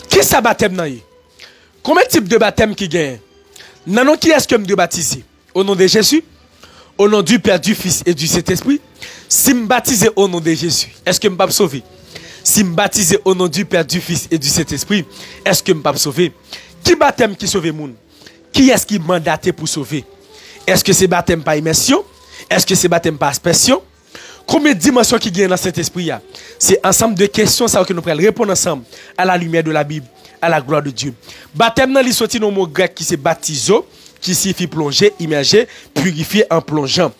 Qui ça baptême nan yé? Combien de types de baptême qui gagne? Non, qui est-ce que me doit baptiser? Au nom de Jésus? Au nom du Père, du Fils et du Saint-Esprit? Si me baptiser au nom de Jésus, est-ce que me pas sauver? Si me baptiser au nom du Père, du Fils et du Saint-Esprit, est-ce que me pas sauver? Qui baptême qui sauve moun? Qui est-ce qui mandaté pour sauver? Est-ce que c'est baptême par immersion? Est-ce que c'est baptême par aspersion? Combien de dimensions qui gagnent dans cet esprit? C'est ensemble de questions ça que nous pourrons répondre ensemble à la lumière de la Bible, à la gloire de Dieu. Baptême dans l'histoire dans le mot grec qui c'est baptizo, qui signifie plonger, immerger, purifier en plongeant.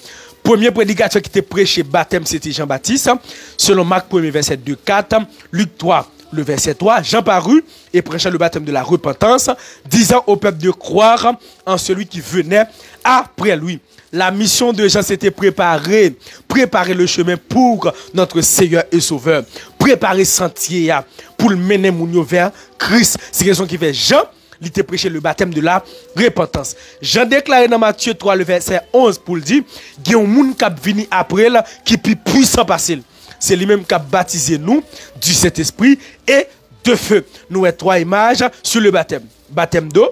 Premier prédicateur qui était prêché baptême, c'était Jean-Baptiste. Selon Marc 1, verset 2, 4, Luc 3, le verset 3, Jean parut et prêcha le baptême de la repentance, disant au peuple de croire en celui qui venait après lui. La mission de Jean, c'était préparer le chemin pour notre Seigneur et Sauveur. Préparer sentier pour le mener vers Christ. C'est raison qui fait Jean, il était prêché le baptême de la repentance. Jean déclaré dans Matthieu 3, le verset 11, pour le dire, il y a un monde qui venu après qui est plus puissant passer. C'est lui-même qui a baptisé nous du Saint-Esprit et de feu. Nous avons trois images sur le baptême. Baptême d'eau,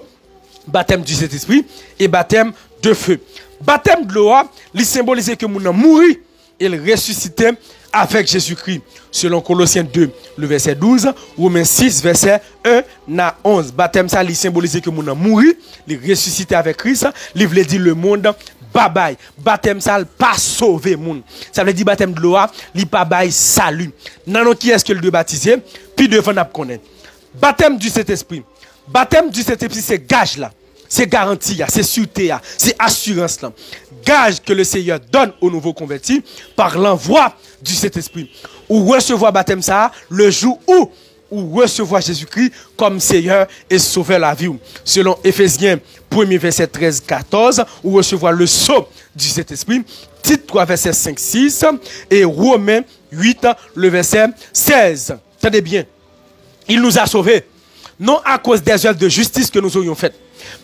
baptême du Saint-Esprit et baptême de feu. Baptême de l'eau, il symbolise que nous avons mouru et il ressuscité avec Jésus-Christ. Selon Colossiens 2, le verset 12, Romains 6, verset 1 à 11. Baptême ça, il symbolise que nous avons mouru, il ressuscité avec Christ, il veut dire le monde. Bye bye. Baptême ça, pas sauver monde. Ça veut dire baptême de l'eau, il pas bail salut. Non, qui est-ce que le doit baptiser? Puis devant nous connaître. Baptême du Saint-Esprit. Baptême du Saint-Esprit, c'est gage là. C'est garantie, c'est sûreté, c'est assurance là. Gage que le Seigneur donne aux nouveaux convertis par l'envoi du Saint-Esprit. Ou recevoir baptême ça le jour où recevoir Jésus-Christ comme Seigneur et Sauveur la vie. Selon Éphésiens 1er verset 13-14, ou recevoir le sceau du Saint-Esprit, Tite 3 verset 5-6 et Romains 8 le verset 16. Tenez bien, il nous a sauvés, non à cause des œuvres de justice que nous aurions faites,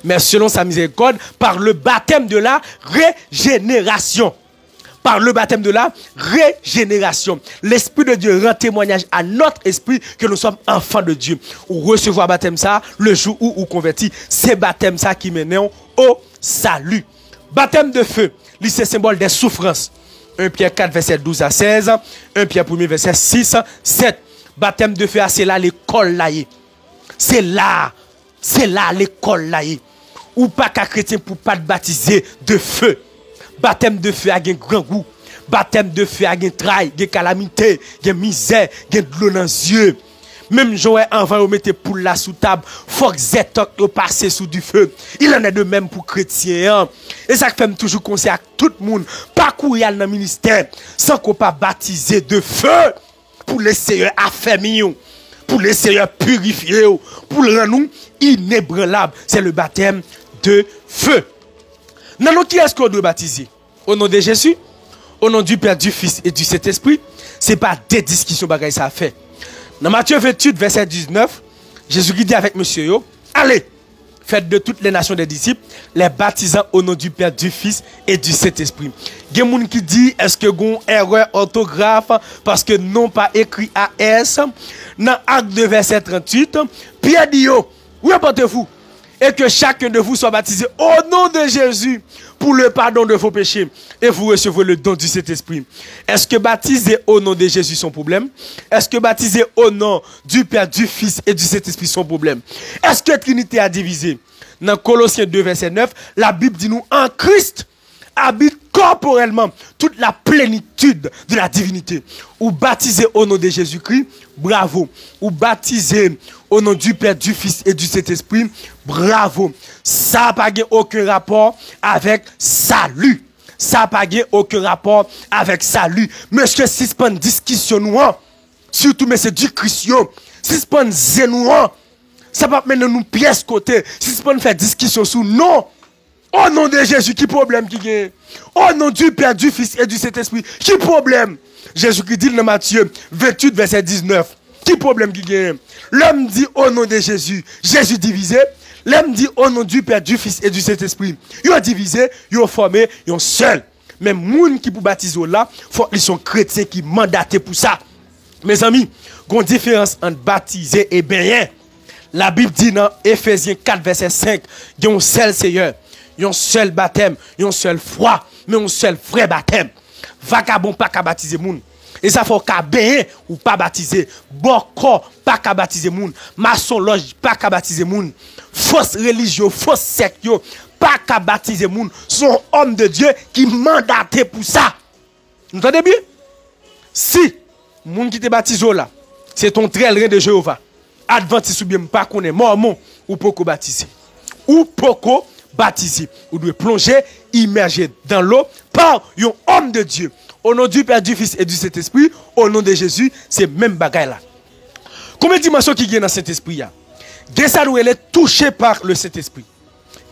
mais selon sa miséricorde, par le baptême de la régénération. Par le baptême de la régénération. L'Esprit de Dieu rend témoignage à notre esprit que nous sommes enfants de Dieu. Ou recevoir baptême ça, le jour où vous convertis, c'est baptême ça qui mène au salut. Baptême de feu, c'est symbole des souffrances. 1 Pierre 4, verset 12 à 16, 1 Pierre 1, verset 6, 7. Baptême de feu, c'est là l'école là. C'est là l'école là. Ou pas qu'un chrétien pour pas te baptiser de feu. Baptême de feu a un grand goût. Baptême de feu a un trail, une calamité, une misère, une de l'eau dans les yeux. Même Joël avant de mettre pour la sous table, faut que Zétok passe sous du feu. Il en est de même pour chrétiens. Et ça fait toujours conseil à tout le monde. Pas courir dans le ministère sans qu'on pas baptiser de feu pour le Seigneur affermir, pour le Seigneur purifier, pour le rendre nous inébranlable. C'est le baptême de feu. Non, qui est-ce qu'on doit baptiser? Au nom de Jésus, au nom du Père, du Fils et du Saint-Esprit. Ce n'est pas des discussions bagaille ça fait. Dans Matthieu 28, verset 19, Jésus dit avec monsieur yo, allez, faites de toutes les nations des disciples, les baptisant au nom du Père, du Fils et du Saint-Esprit. Il y a des gens qui disent, est-ce que vous avez une erreur orthographe parce que non pas écrit AS? Dans Acte 2, verset 38, Pierre dit, répondez-vous. Et que chacun de vous soit baptisé au nom de Jésus pour le pardon de vos péchés. Et vous recevrez le don du Saint-Esprit. Est-ce que baptiser au nom de Jésus son problème? Est-ce que baptiser au nom du Père, du Fils et du Saint-Esprit son problème? Est-ce que la Trinité a divisé? Dans Colossiens 2, verset 9, la Bible dit nous, en Christ habite corporellement toute la plénitude de la divinité. Ou baptisé au nom de Jésus-Christ, bravo. Ou baptisé au nom du Père, du Fils et du Saint-Esprit, bravo. Ça n'a pas aucun rapport avec salut. Ça n'a pas aucun rapport avec salut. Monsieur, si c'est pas une discussion noire, surtout, mais c'est du Christian, si c'est pas une zénoire, ça va mener nous pièces côté. Si c'est pas une faire discussion sur non. Au nom de Jésus, qui problème qui gagne? Au nom du Père, du Fils et du Saint-Esprit, qui problème? Jésus qui dit dans Matthieu 28, verset 19. Qui problème qui gagne? L'homme dit au nom de Jésus, Jésus divisé. L'homme dit au nom du Père, du Fils et du Saint-Esprit. Ils ont divisé, ils ont formé, ils ont seul. Même moun qui pour baptiser là, faut qu'ils sont chrétiens qui mandatés pour ça. Mes amis, il y a une différence entre baptiser et baigner. La Bible dit dans Ephésiens 4, verset 5, il y a un seul Seigneur, il y a un seul baptême, il y a un seul foi, mais un seul vrai baptême. Vagabond pas qu'à baptiser moun. Et ça faut qu'à béé ou pas baptiser. Boko pas qu'à baptiser moun. Maçon loge pas qu'à baptiser moun. Fausse religion, fausse secte pas qu'à baptiser moun. Son homme de Dieu qui mandaté pour ça. Vous entendez bien? Si moun qui te baptise là, c'est ton trèlerin de Jéhovah. Adventiste ou bien pas connaît mormon ou poko baptiser. Ou poko baptiser. Ou doit plonger, immerger dans l'eau par un homme de Dieu. Au nom du Père, du Fils et du Saint-Esprit, au nom de Jésus, c'est même bagaille là. Combien de dimensions qui viennent dans cet esprit là? Ça nous est touché par le Saint-Esprit.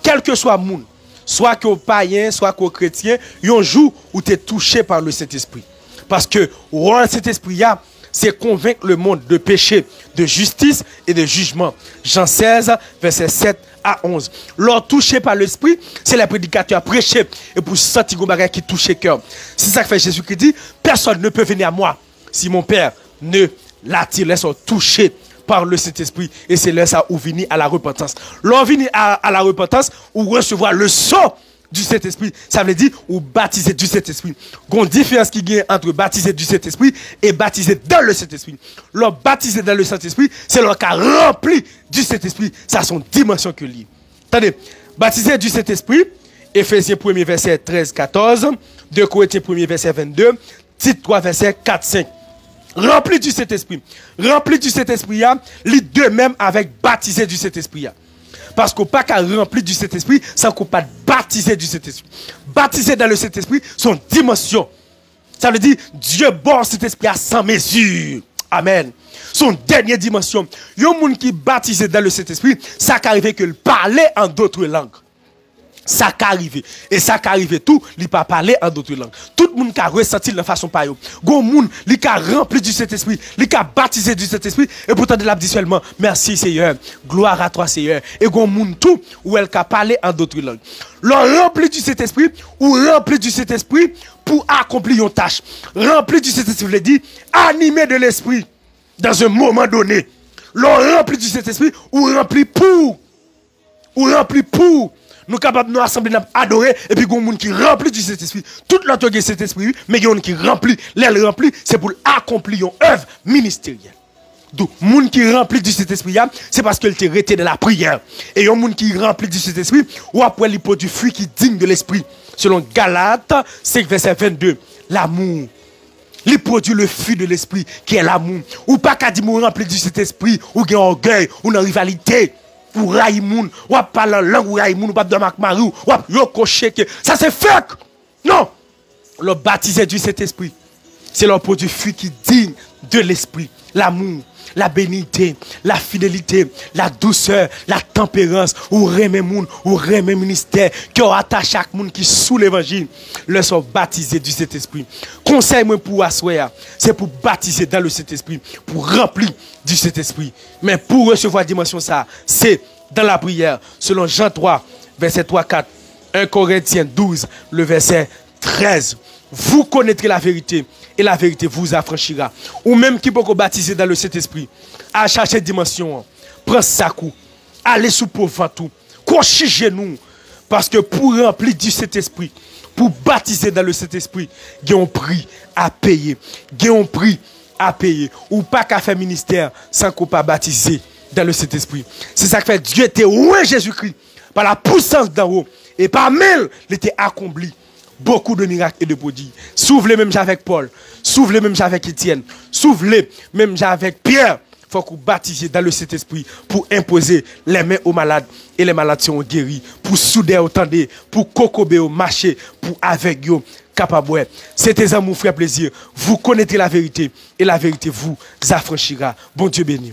Quel que soit le monde, soit que païen, soit que chrétien, il y a un jour où tu es touché par le Saint-Esprit. Parce que le Saint-Esprit là, c'est convaincre le monde de péché, de justice et de jugement. Jean 16, verset 7 à 11. Lors touché par l'esprit, c'est les prédicateurs prêcher et pour sentir que bagage qui touche le cœur. C'est ça que fait Jésus qui dit, personne ne peut venir à moi si mon Père ne l'attire. Laisse toucher par le Saint-Esprit et c'est là ça où venir à la repentance. Lors venir à la repentance ou recevoir le sceau du Saint-Esprit, ça veut dire ou baptiser du Saint-Esprit. Il y a une différence qui est entre baptiser du Saint-Esprit et baptiser dans le Saint-Esprit. Leur baptiser dans le Saint-Esprit, c'est leur cas rempli du Saint-Esprit. Ça son dimension que lié. Attendez, baptiser du Saint-Esprit, Ephésiens 1er verset 13-14, 2 Corinthiens 1er verset 22, Tite 3 verset 4-5. Rempli du Saint-Esprit. Rempli du Saint-Esprit, les deux même avec baptiser du Saint-Esprit. Parce qu'on pas qu'à remplir du Saint-Esprit sans qu'on pas baptiser du Saint-Esprit. Baptiser dans le Saint-Esprit, son dimension. Ça veut dire Dieu bon cet esprit à 100 mesures. Amen. Son dernière dimension. Il y a un monde qui baptisé dans le Saint-Esprit, ça qu'arrive que le parler en d'autres langues. Ça qu'arrive. Et ça qu'arrive tout, il pas parler en d'autres langues. Tout le monde qui a ressenti de façon par eux. Gon monde, il a rempli du Saint-Esprit, il a baptisé du Saint-Esprit et pourtant de l'abdi seulement. Merci Seigneur. Gloire à toi Seigneur. Et gon monde tout où elle a parlé en d'autres langues. Leur rempli du Saint-Esprit ou rempli du Saint-Esprit pour accomplir une tâche. Rempli du Saint-Esprit veut dire animé de l'esprit dans un moment donné. Leur rempli du Saint-Esprit ou rempli pour nous capables de nous rassembler, nous adorer, et puis il y a des gens qui remplit du Saint-Esprit. Tout l'autre est Saint-Esprit, mais il y a des gens qui remplit, l'aile remplit, c'est pour accomplir une œuvre ministérielle. Donc, les gens qui remplit du Saint-Esprit, c'est parce qu'il était arrêté de la prière. Et il y a des gens qui remplit du Saint-Esprit, ou après il produit du fruit qui digne de l'esprit. Selon Galates 5, verset 22, l'amour. Il produit le fruit de l'esprit, qui est l'amour. Ou pas qu'à dire rempli du Saint-Esprit, ou qu'il y a orgueil, ou une rivalité. Ou Raïmoun, ou parler en langue, ou Raïmoun, ou pas de Macmarou, ou yokoché, ça c'est fake. Non. Le baptisé du Saint-Esprit, c'est leur produit fruit qui digne de l'esprit. L'amour, la bénité, la fidélité, la douceur, la tempérance, ou remet moun, ou remet ministère, qui ont attaché chaque monde qui sous l'évangile, le sont baptisés du Saint-Esprit. Conseil moi pour asseoir, c'est pour baptiser dans le Saint-Esprit, pour remplir du Saint-Esprit. Mais pour recevoir dimension ça, c'est dans la prière, selon Jean 3, verset 3-4, 1 Corinthiens 12, le verset 13. Vous connaîtrez la vérité et la vérité vous affranchira. Ou même qui peut baptiser dans le Saint-Esprit, à chercher dimension, prends sa coup, allez sous pauvre tout, couchez genou, parce que pour remplir du Saint-Esprit, pour baptiser dans le Saint-Esprit, il y a un prix à payer. Il y a un prix à payer. Ou pas qu'à faire ministère sans qu'on pas baptiser dans le Saint-Esprit. C'est ça que fait Dieu était oué Jésus-Christ par la puissance d'en haut. Et par mille, il était accompli. Beaucoup de miracles et de prodiges. S'ouvre même avec Paul. S'ouvre même avec Étienne. S'ouvre même avec Pierre. Il faut qu'on baptise dans le Saint-Esprit pour imposer les mains aux malades et les malades sont guéris. Pour souder au tendé, pour cocober au marché, pour avec eux capable. C'est tes amours, frère plaisir. Vous connaîtrez la vérité et la vérité vous affranchira. Bon Dieu béni.